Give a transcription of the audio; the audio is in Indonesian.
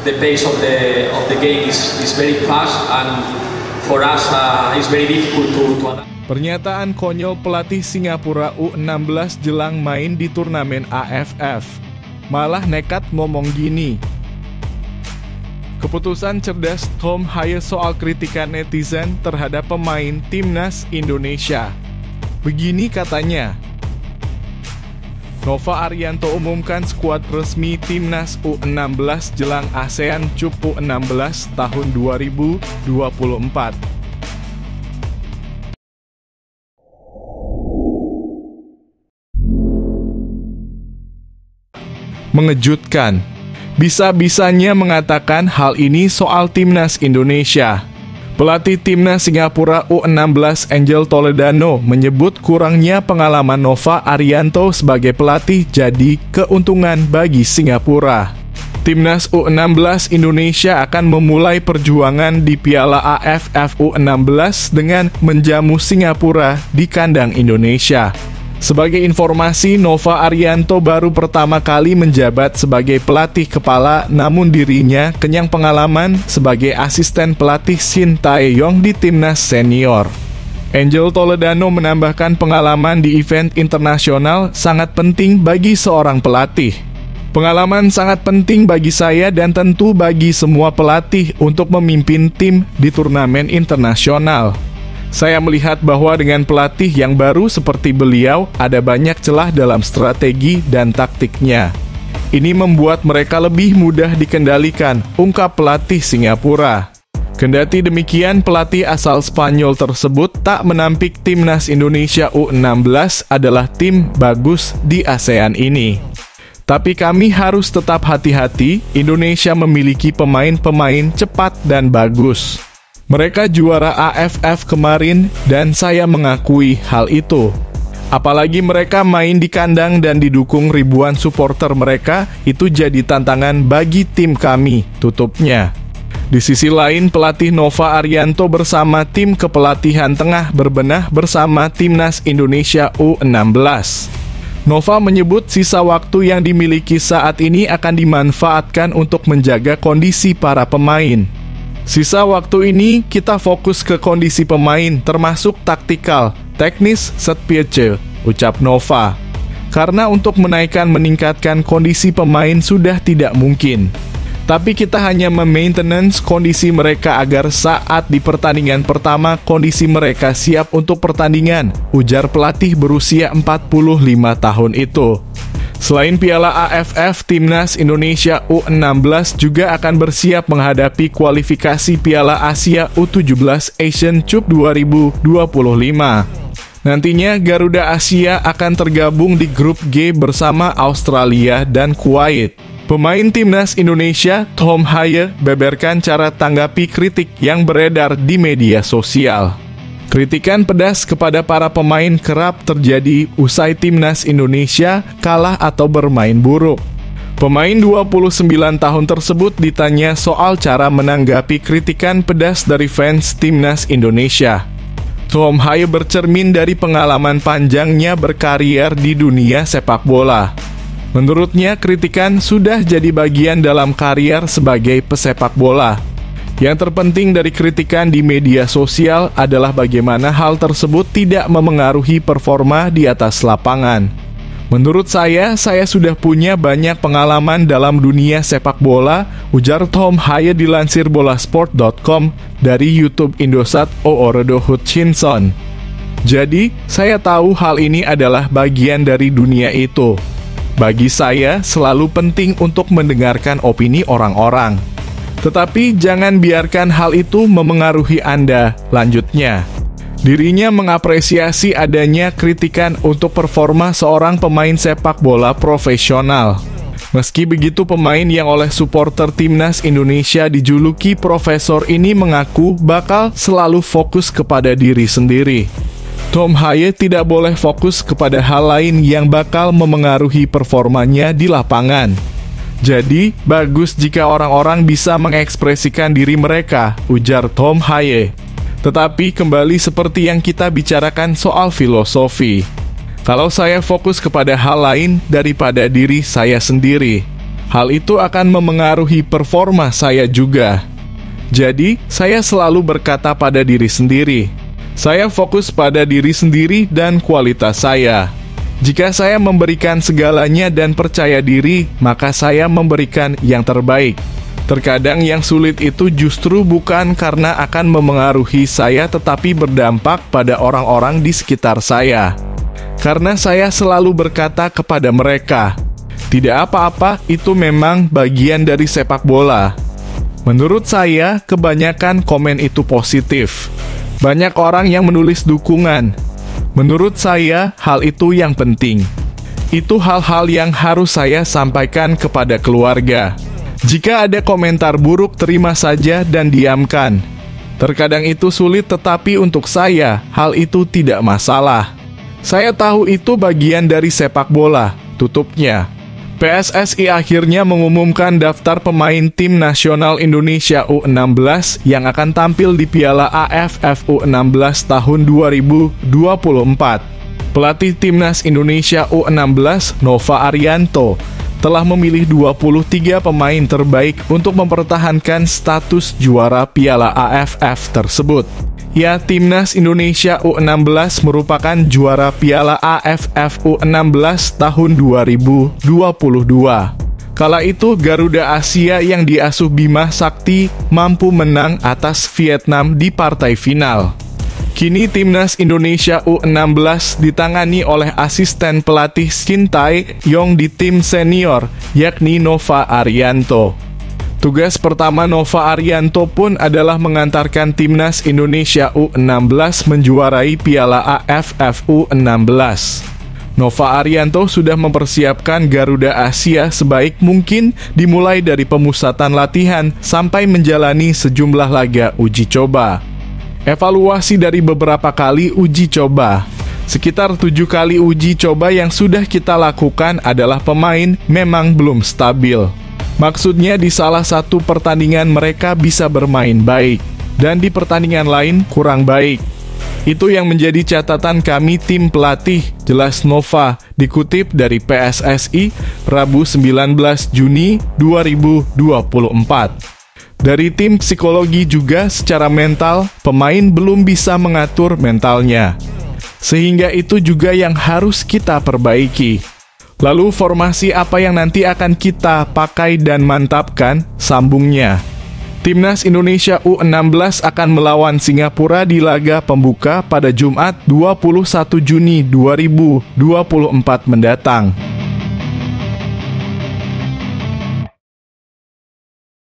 the pace of the game is very fast, and for us it's very difficult to adapt. Pernyataan konyol pelatih Singapura U16 jelang main di turnamen AFF. Malah nekat ngomong gini. Keputusan cerdas Tom Haye soal kritikan netizen terhadap pemain Timnas Indonesia. Begini katanya. Nova Arianto umumkan skuad resmi Timnas U16 jelang ASEAN Cup U16 tahun 2024. Mengejutkan. Bisa-bisanya mengatakan hal ini soal Timnas Indonesia. Pelatih Timnas Singapura U16 Angel Toledano menyebut kurangnya pengalaman Nova Arianto sebagai pelatih jadi keuntungan bagi Singapura. Timnas U16 Indonesia akan memulai perjuangan di Piala AFF U16 dengan menjamu Singapura di kandang Indonesia. Sebagai informasi, Nova Arianto baru pertama kali menjabat sebagai pelatih kepala, namun dirinya kenyang pengalaman sebagai asisten pelatih Shin Tae-yong di Timnas Senior. Angel Toledano menambahkan pengalaman di event internasional sangat penting bagi seorang pelatih. Pengalaman sangat penting bagi saya dan tentu bagi semua pelatih untuk memimpin tim di turnamen internasional. Saya melihat bahwa dengan pelatih yang baru seperti beliau, ada banyak celah dalam strategi dan taktiknya. Ini membuat mereka lebih mudah dikendalikan, ungkap pelatih Singapura. Kendati demikian, pelatih asal Spanyol tersebut tak menampik Timnas Indonesia U16 adalah tim bagus di ASEAN ini. Tapi kami harus tetap hati-hati, Indonesia memiliki pemain-pemain cepat dan bagus. Mereka juara AFF kemarin dan saya mengakui hal itu. Apalagi mereka main di kandang dan didukung ribuan supporter mereka, itu jadi tantangan bagi tim kami, tutupnya. Di sisi lain, pelatih Nova Arianto bersama tim kepelatihan tengah berbenah bersama Timnas Indonesia U16. Nova menyebut sisa waktu yang dimiliki saat ini akan dimanfaatkan untuk menjaga kondisi para pemain. Sisa waktu ini kita fokus ke kondisi pemain termasuk taktikal, teknis, set piece, ucap Nova. Karena untuk meningkatkan kondisi pemain sudah tidak mungkin. Tapi kita hanya memaintenance kondisi mereka agar saat di pertandingan pertama kondisi mereka siap untuk pertandingan, ujar pelatih berusia 45 tahun itu. Selain Piala AFF, Timnas Indonesia U16 juga akan bersiap menghadapi kualifikasi Piala Asia U17 Asian Cup 2025. Nantinya Garuda Asia akan tergabung di grup G bersama Australia dan Kuwait. Pemain Timnas Indonesia, Tom Haye, beberkan cara tanggapi kritik yang beredar di media sosial. Kritikan pedas kepada para pemain kerap terjadi usai Timnas Indonesia kalah atau bermain buruk. Pemain 29 tahun tersebut ditanya soal cara menanggapi kritikan pedas dari fans Timnas Indonesia. Tom Haye bercermin dari pengalaman panjangnya berkarier di dunia sepak bola. Menurutnya, kritikan sudah jadi bagian dalam karier sebagai pesepak bola. Yang terpenting dari kritikan di media sosial adalah bagaimana hal tersebut tidak memengaruhi performa di atas lapangan. Menurut saya sudah punya banyak pengalaman dalam dunia sepak bola, ujar Tom Haye dilansir bolasport.com dari YouTube Indosat Oorodo Hutchinson. Jadi, saya tahu hal ini adalah bagian dari dunia itu. Bagi saya, selalu penting untuk mendengarkan opini orang-orang. Tetapi jangan biarkan hal itu memengaruhi Anda, lanjutnya. Dirinya mengapresiasi adanya kritikan untuk performa seorang pemain sepak bola profesional. Meski begitu, pemain yang oleh supporter Timnas Indonesia dijuluki Profesor ini mengaku bakal selalu fokus kepada diri sendiri. Tom Haye tidak boleh fokus kepada hal lain yang bakal memengaruhi performanya di lapangan. Jadi, bagus jika orang-orang bisa mengekspresikan diri mereka, ujar Tom Haye. Tetapi kembali seperti yang kita bicarakan soal filosofi. Kalau saya fokus kepada hal lain daripada diri saya sendiri, Hal itu akan memengaruhi performa saya juga. Jadi, saya selalu berkata pada diri sendiri, saya fokus pada diri sendiri dan kualitas saya. Jika saya memberikan segalanya dan percaya diri, maka saya memberikan yang terbaik. Terkadang yang sulit itu justru bukan karena akan memengaruhi saya, tetapi berdampak pada orang-orang di sekitar saya. Karena saya selalu berkata kepada mereka, tidak apa-apa, itu memang bagian dari sepak bola. Menurut saya, kebanyakan komen itu positif. Banyak orang yang menulis dukungan. Menurut saya, hal itu yang penting. Itu hal-hal yang harus saya sampaikan kepada keluarga. Jika ada komentar buruk, terima saja dan diamkan. Terkadang itu sulit, tetapi untuk saya, hal itu tidak masalah. Saya tahu itu bagian dari sepak bola, tutupnya. PSSI akhirnya mengumumkan daftar pemain tim nasional Indonesia U16 yang akan tampil di Piala AFF U16 tahun 2024. Pelatih Timnas Indonesia U16, Nova Arianto, telah memilih 23 pemain terbaik untuk mempertahankan status juara Piala AFF tersebut. Timnas Indonesia U16 merupakan juara Piala AFF U16 tahun 2022. Kala itu Garuda Asia yang diasuh Bima Sakti mampu menang atas Vietnam di partai final. Kini Timnas Indonesia U16 ditangani oleh asisten pelatih Shin Tae-yong di tim senior, yakni Nova Arianto. Tugas pertama Nova Arianto pun adalah mengantarkan Timnas Indonesia U16 menjuarai Piala AFF U16. Nova Arianto sudah mempersiapkan Garuda Asia sebaik mungkin dimulai dari pemusatan latihan sampai menjalani sejumlah laga uji coba. Evaluasi dari beberapa kali uji coba. Sekitar 7 kali uji coba yang sudah kita lakukan adalah pemain memang belum stabil. Maksudnya di salah satu pertandingan mereka bisa bermain baik, dan di pertandingan lain kurang baik. Itu yang menjadi catatan kami tim pelatih, jelas Nova, dikutip dari PSSI, Rabu 19 Juni 2024. Dari tim psikologi juga secara mental, pemain belum bisa mengatur mentalnya. Sehingga itu juga yang harus kita perbaiki. Lalu formasi apa yang nanti akan kita pakai dan mantapkan? Sambungnya. Timnas Indonesia U16 akan melawan Singapura di laga pembuka pada Jumat 21 Juni 2024 mendatang.